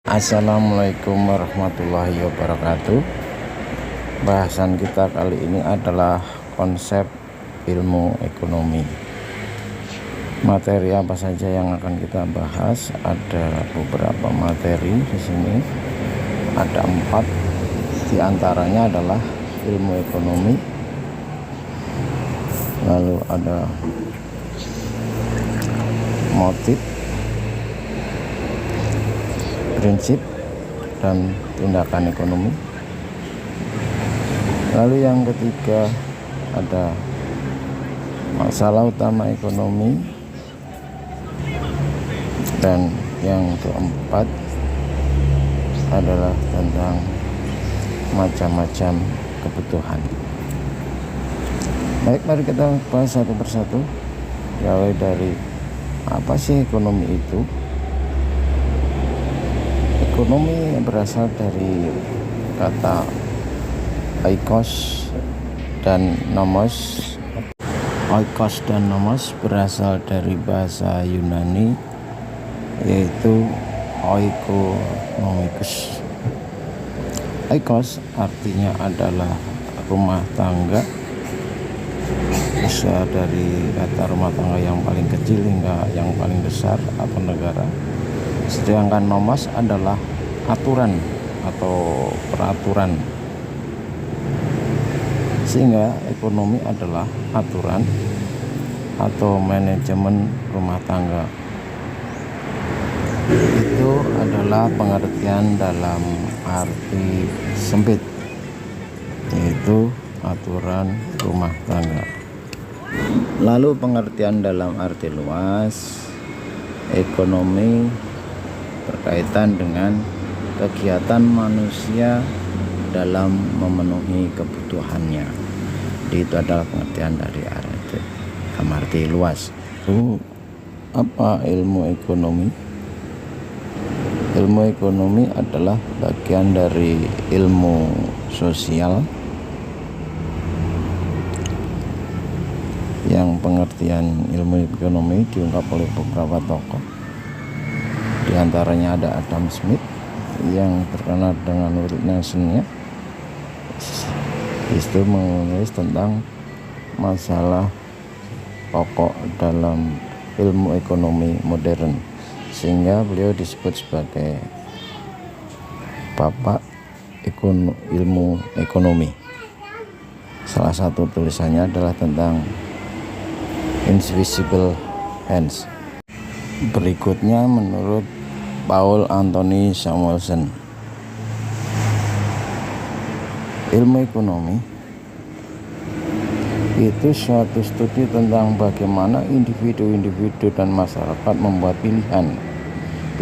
Assalamualaikum warahmatullahi wabarakatuh. Bahasan kita kali ini adalah konsep ilmu ekonomi. Materi apa saja yang akan kita bahas? Ada beberapa materi di sini. Ada 4. Di antaranya adalah ilmu ekonomi. Lalu ada motif, prinsip dan tindakan ekonomi. Lalu yang ketiga ada masalah utama ekonomi, dan yang keempat adalah tentang macam-macam kebutuhan. Baik, mari kita bahas satu persatu. Mulai dari apa sih ekonomi itu? Ekonomi berasal dari kata oikos dan nomos. Oikos dan nomos berasal dari bahasa Yunani, yaitu oikonomikos. Oikos artinya adalah rumah tangga, bisa dari kata rumah tangga yang paling kecil hingga yang paling besar atau negara. Sedangkan nomos adalah aturan atau peraturan, sehingga ekonomi adalah aturan atau manajemen rumah tangga. Itu adalah pengertian dalam arti sempit, yaitu aturan rumah tangga. Lalu pengertian dalam arti luas, ekonomi berkaitan dengan kegiatan manusia dalam memenuhi kebutuhannya. Jadi itu adalah pengertian dari arti luas. Apa ilmu ekonomi? Ilmu ekonomi adalah bagian dari ilmu sosial yang pengertian ilmu ekonomi diungkap oleh beberapa tokoh. Di antaranya ada Adam Smith yang terkenal dengan Will Nelson-nya. Itu menulis tentang masalah pokok dalam ilmu ekonomi modern, sehingga beliau disebut sebagai bapak ilmu ekonomi. Salah satu tulisannya adalah tentang invisible hands. Berikutnya menurut Paul Anthony Samuelson, ilmu ekonomi itu suatu studi tentang bagaimana individu-individu dan masyarakat membuat pilihan.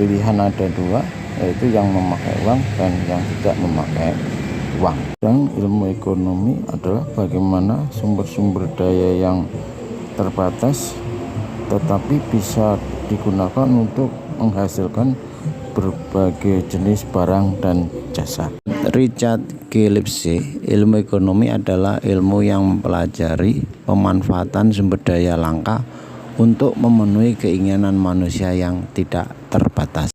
Pilihan ada 2, yaitu yang memakai uang dan yang tidak memakai uang. Dan ilmu ekonomi adalah bagaimana sumber-sumber daya yang terbatas tetapi bisa digunakan untuk menghasilkan berbagai jenis barang dan jasa. Richard G. Lipsey, ilmu ekonomi adalah ilmu yang mempelajari pemanfaatan sumber daya langka untuk memenuhi keinginan manusia yang tidak terbatas.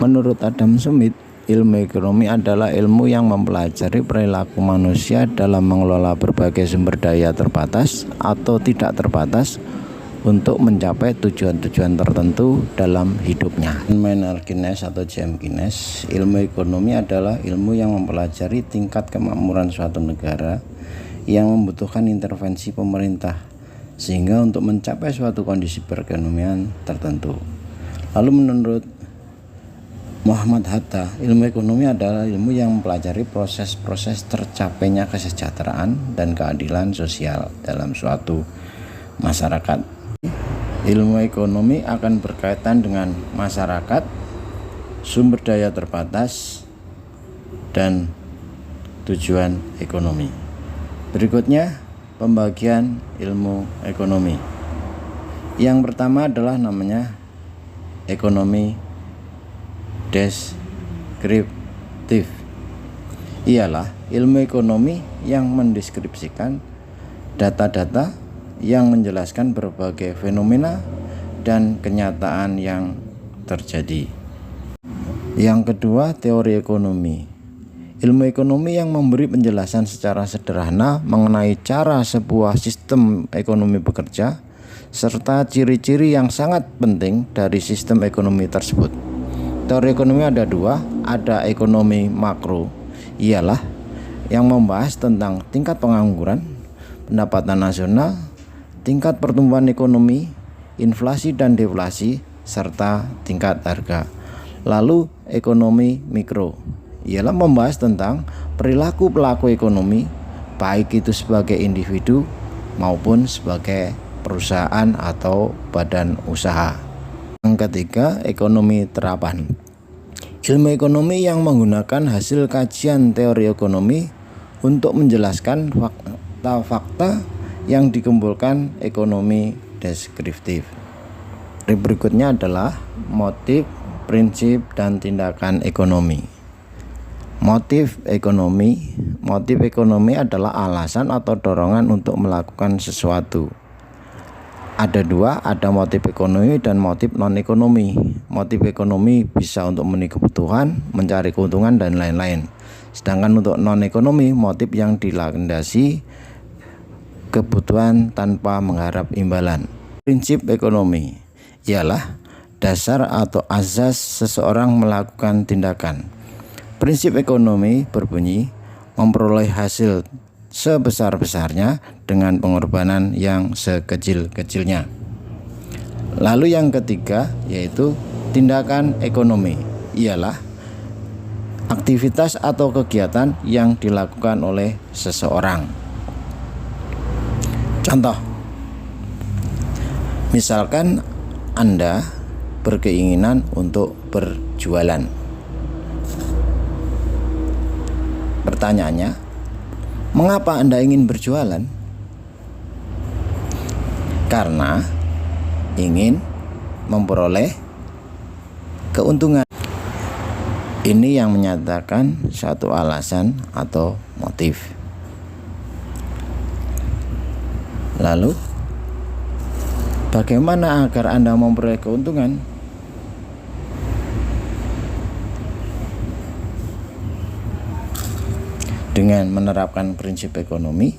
Menurut Adam Smith, ilmu ekonomi adalah ilmu yang mempelajari perilaku manusia dalam mengelola berbagai sumber daya terbatas atau tidak terbatas untuk mencapai tujuan-tujuan tertentu dalam hidupnya. Maynard Keynes atau James Keynes, ilmu ekonomi adalah ilmu yang mempelajari tingkat kemakmuran suatu negara yang membutuhkan intervensi pemerintah sehingga untuk mencapai suatu kondisi perekonomian tertentu. Lalu menurut Muhammad Hatta, ilmu ekonomi adalah ilmu yang mempelajari proses-proses tercapainya kesejahteraan dan keadilan sosial dalam suatu masyarakat. Ilmu ekonomi akan berkaitan dengan masyarakat, sumber daya terbatas, dan tujuan ekonomi. Berikutnya, pembagian ilmu ekonomi. Yang pertama adalah namanya ekonomi deskriptif. Ialah ilmu ekonomi yang mendeskripsikan data-data yang menjelaskan berbagai fenomena dan kenyataan yang terjadi. Yang kedua, teori ekonomi. Ilmu ekonomi yang memberi penjelasan secara sederhana mengenai cara sebuah sistem ekonomi bekerja, serta ciri-ciri yang sangat penting dari sistem ekonomi tersebut. Teori ekonomi ada dua, ada ekonomi makro, ialah yang membahas tentang tingkat pengangguran, pendapatan nasional, tingkat pertumbuhan ekonomi, inflasi dan deflasi, serta tingkat harga. Lalu ekonomi mikro ialah membahas tentang perilaku pelaku ekonomi, baik itu sebagai individu maupun sebagai perusahaan atau badan usaha. Yang ketiga, ekonomi terapan. Ilmu ekonomi yang menggunakan hasil kajian teori ekonomi untuk menjelaskan fakta-fakta yang dikumpulkan ekonomi deskriptif. Berikutnya adalah motif, prinsip, dan tindakan ekonomi. Motif ekonomi adalah alasan atau dorongan untuk melakukan sesuatu. Ada dua, ada motif ekonomi dan motif non-ekonomi. Motif ekonomi bisa untuk memenuhi kebutuhan, mencari keuntungan, dan lain-lain. Sedangkan untuk non-ekonomi, motif yang dilandasi kebutuhan tanpa mengharap imbalan. Prinsip ekonomi ialah dasar atau azas seseorang melakukan tindakan. Prinsip ekonomi berbunyi memperoleh hasil sebesar-besarnya dengan pengorbanan yang sekecil-kecilnya. Lalu yang ketiga yaitu tindakan ekonomi, ialah aktivitas atau kegiatan yang dilakukan oleh seseorang. Contoh, misalkan Anda berkeinginan untuk berjualan. Pertanyaannya, mengapa Anda ingin berjualan? Karena ingin memperoleh keuntungan. Ini yang menyatakan satu alasan atau motif. Lalu, bagaimana agar Anda memperoleh keuntungan? Dengan menerapkan prinsip ekonomi,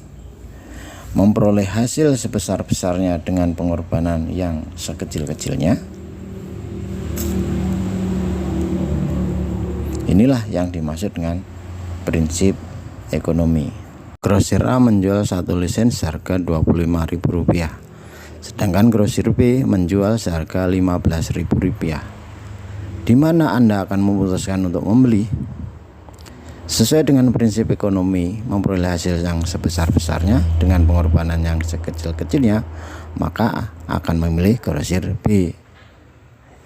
memperoleh hasil sebesar-besarnya dengan pengorbanan yang sekecil-kecilnya. Inilah yang dimaksud dengan prinsip ekonomi. Grosir A menjual satu lisen seharga Rp25.000, sedangkan grosir B menjual seharga Rp15.000. Di mana Anda akan memutuskan untuk membeli? Sesuai dengan prinsip ekonomi, memperoleh hasil yang sebesar-besarnya dengan pengorbanan yang sekecil-kecilnya, maka akan memilih grosir B.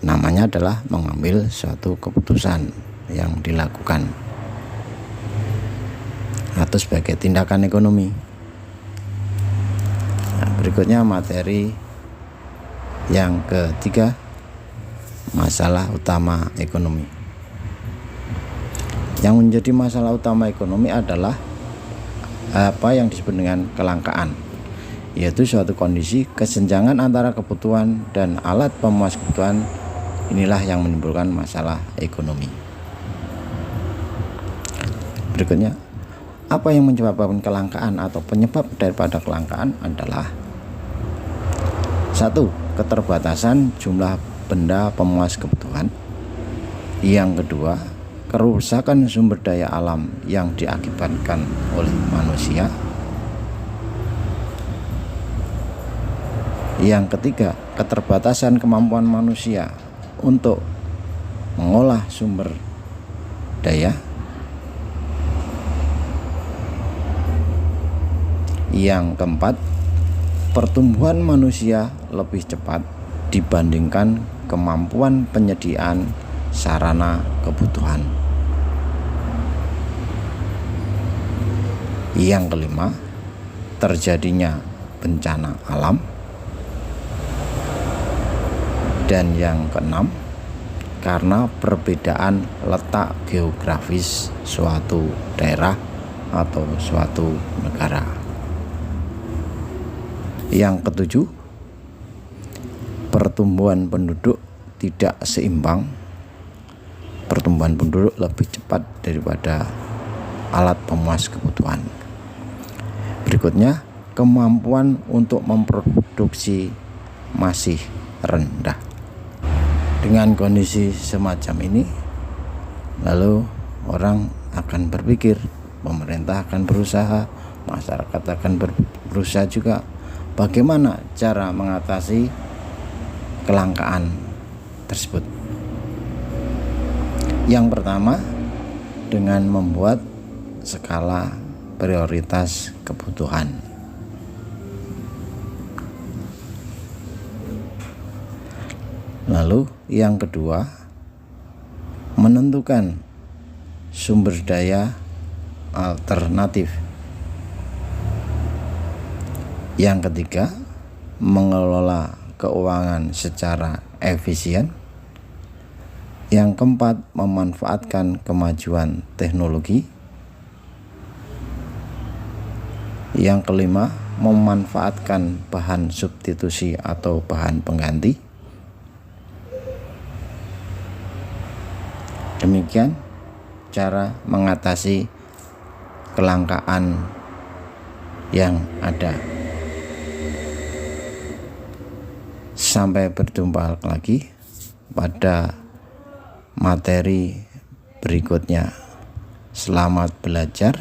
Namanya adalah mengambil suatu keputusan yang dilakukan atau sebagai tindakan ekonomi. Nah, berikutnya materi yang ketiga, masalah utama ekonomi. Yang menjadi masalah utama ekonomi adalah apa yang disebut dengan kelangkaan, yaitu suatu kondisi kesenjangan antara kebutuhan dan alat pemuas kebutuhan. Inilah yang menimbulkan masalah ekonomi. Berikutnya, apa yang menyebabkan kelangkaan atau penyebab daripada kelangkaan adalah: 1. Keterbatasan jumlah benda pemuas kebutuhan. Yang kedua, kerusakan sumber daya alam yang diakibatkan oleh manusia. Yang ketiga, keterbatasan kemampuan manusia untuk mengolah sumber daya. Yang keempat, pertumbuhan manusia lebih cepat dibandingkan kemampuan penyediaan sarana kebutuhan. Yang kelima, terjadinya bencana alam. Dan yang keenam, karena perbedaan letak geografis suatu daerah atau suatu negara. Yang ketujuh, pertumbuhan penduduk tidak seimbang pertumbuhan penduduk lebih cepat daripada alat pemuas kebutuhan. Berikutnya, kemampuan untuk memproduksi masih rendah. Dengan kondisi semacam ini, lalu orang akan berpikir, pemerintah akan berusaha, masyarakat akan berusaha juga bagaimana cara mengatasi kelangkaan tersebut. Yang pertama, dengan membuat skala prioritas kebutuhan. Lalu yang kedua, menentukan sumber daya alternatif. Yang ketiga, mengelola keuangan secara efisien. Yang keempat, memanfaatkan kemajuan teknologi. Yang kelima, memanfaatkan bahan substitusi atau bahan pengganti. Demikian cara mengatasi kelangkaan yang ada. Sampai berjumpa lagi pada materi berikutnya. Selamat belajar.